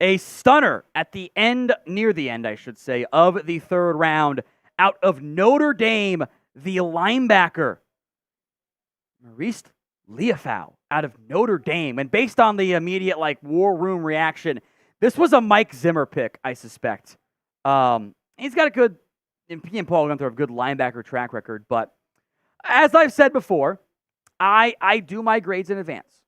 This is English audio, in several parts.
A stunner at the end, near the end, I should say, of the third round out of Notre Dame, the linebacker, Marist Liufau out of Notre Dame. And based on the immediate, war room reaction, this was a Mike Zimmer pick, I suspect. He's got a good, he and Paul Gunther have a good linebacker track record, but as I've said before, I do my grades in advance.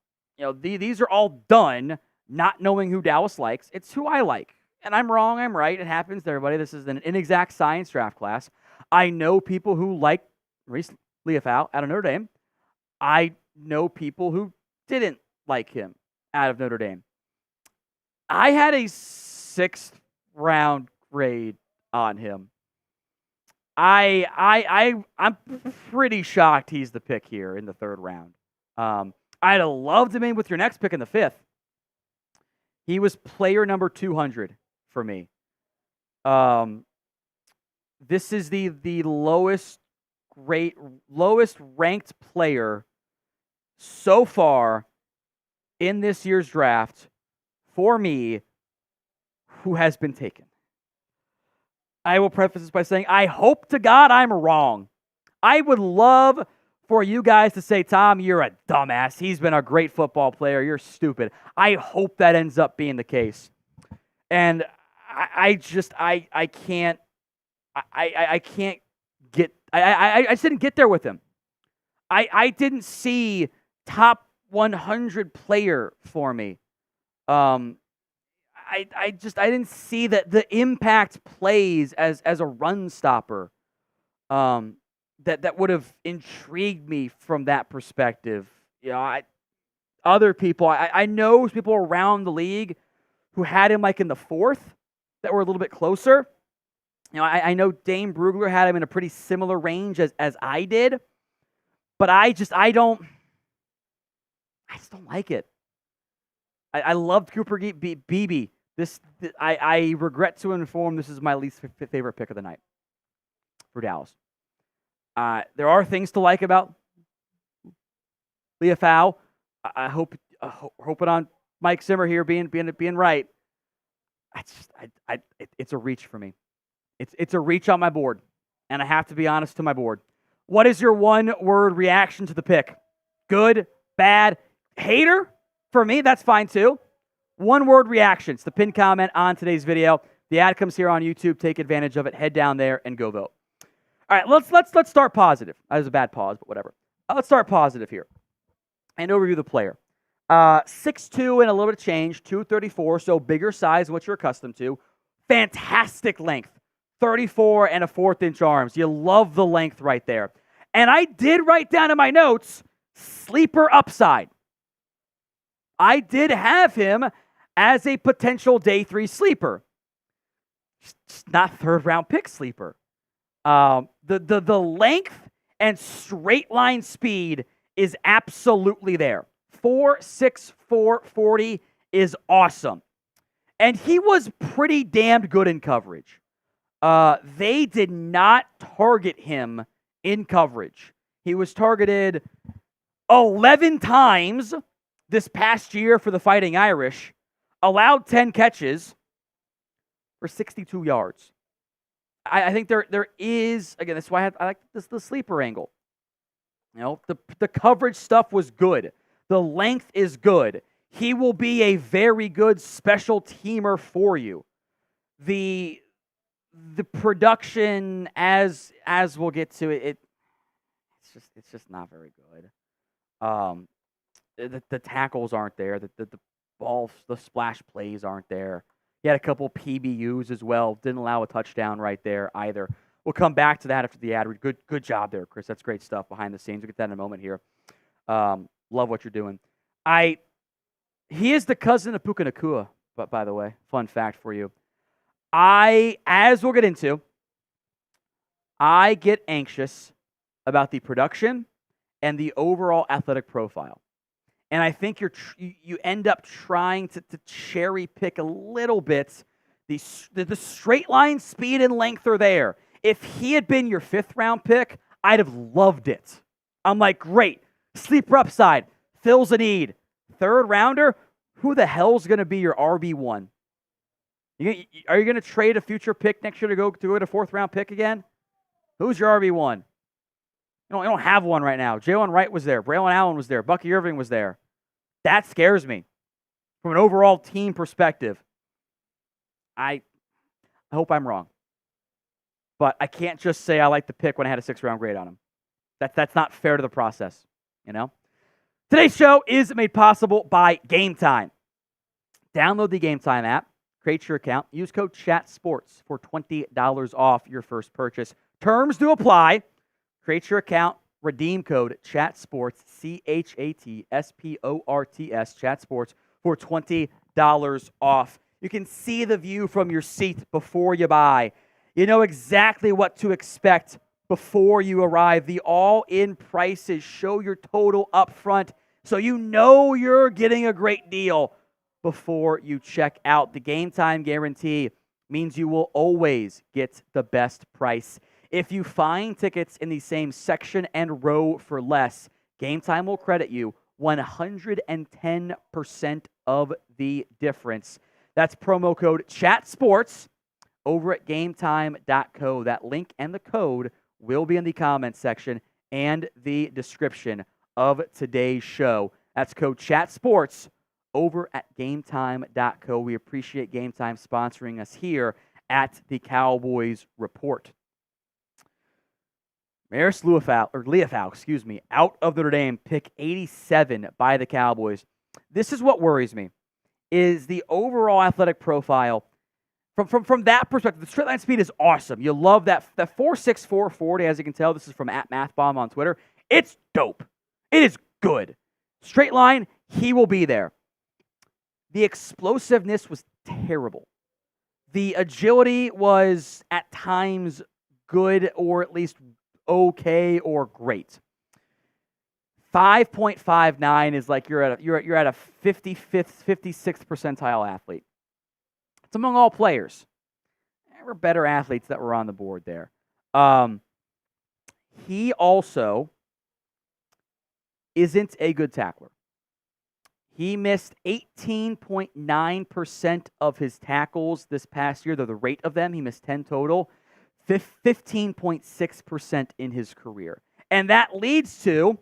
These are all done not knowing who Dallas likes. It's who I like. And I'm wrong, I'm right. It happens to everybody. This is an inexact science draft class. I know people who like Marist Liufau out of Notre Dame. I know people who didn't like him out of Notre Dame. I had a 6th round grade on him. I'm pretty shocked he's the pick here in the 3rd round. I'd have loved him in with your next pick in the 5th. He was player number 200 for me. This is the lowest ranked player so far in this year's draft for me who has been taken. I will preface this by saying I hope to God I'm wrong. I would love for you guys to say, Tom, you're a dumbass. He's been a great football player. You're stupid. I hope that ends up being the case. And I just can't get, I just didn't get there with him. I didn't see top 100 player for me. I didn't see that the impact plays as a run stopper. That would have intrigued me from that perspective. Other people, I know people around the league who had him in the 4th that were a little bit closer. I know Dane Brugler had him in a pretty similar range as I did, but I just don't like it. I loved Cooper Beebe. I regret to inform this is my least favorite pick of the night for Dallas. There are things to like about Liufau. I hope it on Mike Zimmer here being right. It's a reach for me. It's a reach on my board, and I have to be honest to my board. What is your one-word reaction to the pick? Good, bad, hater? For me, that's fine too. One-word reaction. It's the pinned comment on today's video. The ad comes here on YouTube. Take advantage of it. Head down there and go vote. All right, let's start positive. That was a bad pause, but whatever. Let's start positive here and overview the player. 6'2" and a little bit of change, 234, so bigger size, what you're accustomed to. Fantastic length, 34 and a 1/4 inch arms. You love the length right there. And I did write down in my notes, sleeper upside. I did have him as a potential day 3 sleeper. Just not 3rd round pick sleeper. The length and straight line speed is absolutely there. 4.64 40 is awesome. And he was pretty damned good in coverage. They did not target him in coverage. He was targeted 11 times this past year for the Fighting Irish, allowed 10 catches for 62 yards. I think there is, again, that's why I like the sleeper angle. The coverage stuff was good. The length is good. He will be a very good special teamer for you. The production, as we'll get to it's just not very good. The tackles aren't there. The ball, the splash plays aren't there. He had a couple PBUs as well. Didn't allow a touchdown right there either. We'll come back to that after the ad. Good job there, Chris. That's great stuff behind the scenes. We'll get that in a moment here. Love what you're doing. He is the cousin of Puka Nacua, but by the way, fun fact for you. As we'll get into, I get anxious about the production and the overall athletic profile. And I think you end up trying to cherry pick a little bit. The straight line speed and length are there. If he had been your 5th round pick, I'd have loved it. I'm like, great. Sleeper upside. Fills a need. 3rd rounder, who the hell's going to be your RB1? Are you going to trade a future pick next year to go to a fourth-round pick again? Who's your RB1? You don't have one right now. Jalen Wright was there. Braylon Allen was there. Bucky Irving was there. That scares me from an overall team perspective. I hope I'm wrong. But I can't just say I like the pick when I had a 6th-round grade on him. That's not fair to the process, you know? Today's show is made possible by Game Time. Download the Game Time app, create your account, use code CHATSPORTS for $20 off your first purchase. Terms do apply. Create your account, redeem code CHATSPORTS, CHATSPORTS, CHATSPORTS, for $20 off. You can see the view from your seat before you buy. You know exactly what to expect before you arrive. The all-in prices show your total up front, so you know you're getting a great deal before you check out. The Game Time guarantee means you will always get the best price. If you find tickets in the same section and row for less, Game Time will credit you 110% of the difference. That's promo code CHATSPORTS over at GameTime.co. That link and the code will be in the comments section and the description of today's show. That's code CHATSPORTS over at GameTime.co. We appreciate Game Time sponsoring us here at the Cowboys Report. Marist Liufau, out of Notre Dame, pick 87 by the Cowboys. This is what worries me, is the overall athletic profile. From that perspective, the straight line speed is awesome. You love that 4.64 40, as you can tell. This is from @MathBomb on Twitter. It's dope. It is good. Straight line, he will be there. The explosiveness was terrible. The agility was at times good, or at least okay or great. 5.59 is like you're at a 55th, 56th percentile athlete. It's among all players. There were better athletes that were on the board there. He also isn't a good tackler. He missed 18.9% of his tackles this past year. They're the rate of them. He missed 10 total. 15.6% in his career. And that leads to,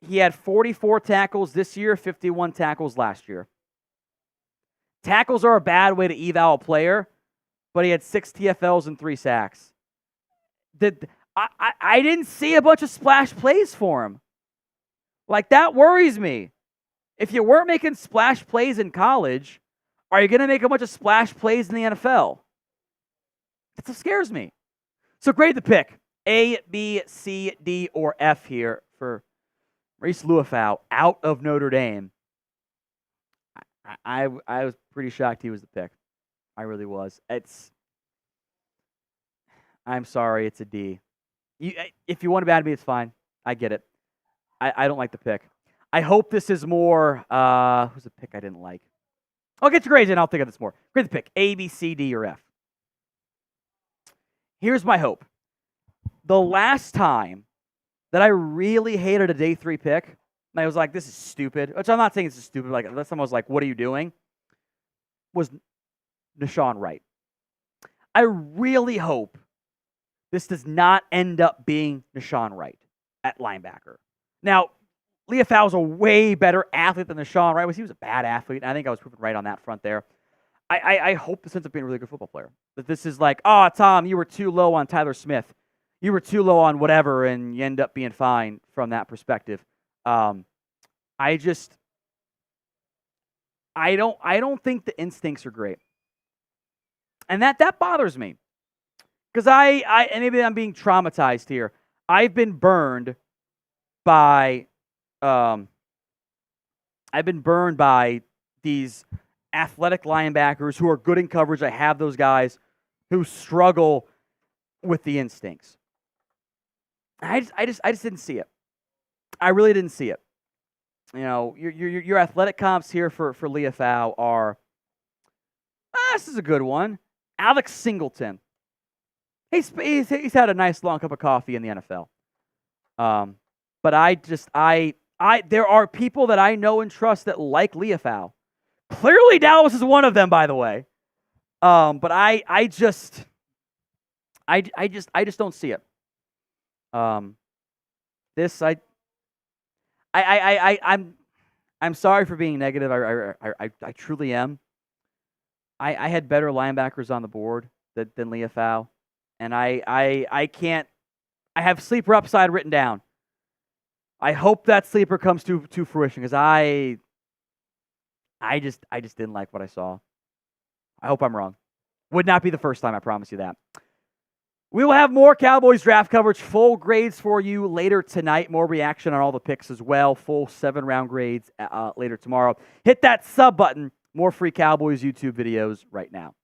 he had 44 tackles this year, 51 tackles last year. Tackles are a bad way to eval a player, but he had 6 TFLs and 3 sacks. I didn't see a bunch of splash plays for him. Like, that worries me. If you weren't making splash plays in college, are you going to make a bunch of splash plays in the NFL? That's what scares me. So grade the pick. A, B, C, D, or F here for Marist Liufau out of Notre Dame. I was pretty shocked he was the pick. I really was. I'm sorry, it's a D. If you want to bad me, it's fine. I get it. I don't like the pick. I hope this is more, who's a pick I didn't like? I'll get your grades in, I'll think of this more. Grade the pick. A, B, C, D, or F. Here's my hope. The last time that I really hated a day 3 pick, and I was like, this is stupid, which I'm not saying it's stupid, like, last time I was like, what are you doing? Was Marshawn Wright. I really hope this does not end up being Marshawn Wright at linebacker. Now, Liufau's a way better athlete than Marshawn Wright was. He was a bad athlete, and I think I was proven right on that front there. I hope this ends up being a really good football player. That this is like, oh, Tom, you were too low on Tyler Smith. You were too low on whatever, and you end up being fine from that perspective. I don't think the instincts are great. And that bothers me. Because and maybe I'm being traumatized here. I've been burned by these athletic linebackers who are good in coverage. I have those guys who struggle with the instincts. I just didn't see it. I really didn't see it. You know, your athletic comps here for Liufau are, this is a good one. Alex Singleton. He's had a nice long cup of coffee in the NFL. But there are people that I know and trust that like Liufau. Clearly Dallas is one of them, by the way. But I just don't see it. I'm sorry for being negative. I truly am. I had better linebackers on the board than Liufau, and I can't. I have sleeper upside written down. I hope that sleeper comes to fruition because I just didn't like what I saw. I hope I'm wrong. Would not be the first time, I promise you that. We will have more Cowboys draft coverage, full grades for you later tonight. More reaction on all the picks as well. Full 7-round grades later tomorrow. Hit that sub button. More free Cowboys YouTube videos right now.